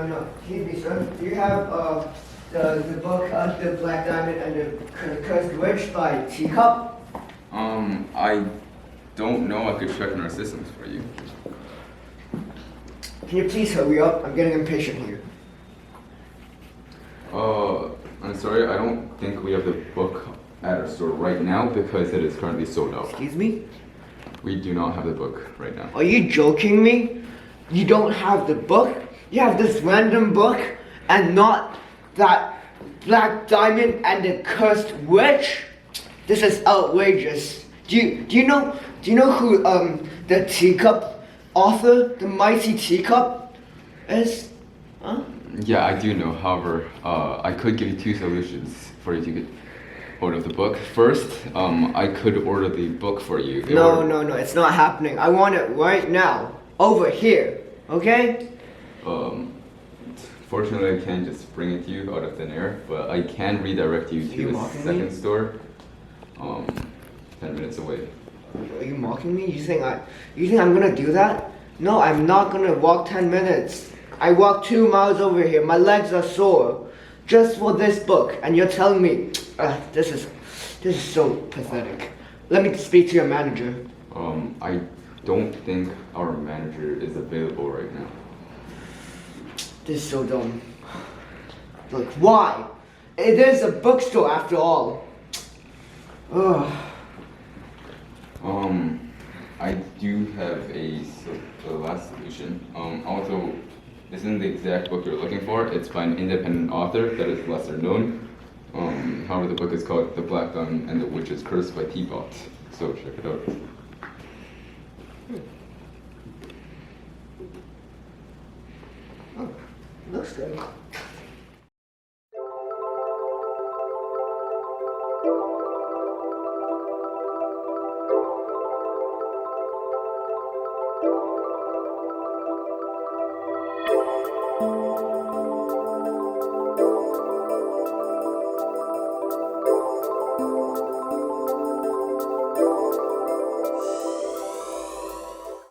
no. Excuse me, sir. Do you have the book, The Black Diamond and the Cursed Witch by Teacup? I don't know. I could check in our systems for you. Can you please hurry up? I'm getting impatient here. I'm sorry. I don't think we have the book at our store right now because it is currently sold out. Excuse me? We do not have the book right now. Are you joking me? You don't have the book? You have this random book and not that Black Diamond and the Cursed Witch? This is outrageous. Do you know who the Teacup author, the mighty Teacup is? Huh? Yeah, I do know. However, I could give you two solutions for you to get hold of the book. First, I could order the book for you. No, it's not happening. I want it right now. Over here. Okay? Fortunately, I can't just bring it to you out of thin air, but I can redirect you to the second store. 10 minutes away. Are you mocking me? You think I'm gonna do that? No, I'm not gonna walk 10 minutes. I walked 2 miles over here. My legs are sore just for this book, and you're telling me this is so pathetic. Let me speak to your manager. I don't think our manager is available right now. This is so dumb. Like, why? It is a bookstore after all. Ugh. I do have the last solution. Also, this isn't the exact book you're looking for. It's by an independent author that is lesser known. However, the book is called The Black Diamond and the Witch's Curse by Teapot. So check it out. Oh, looks good.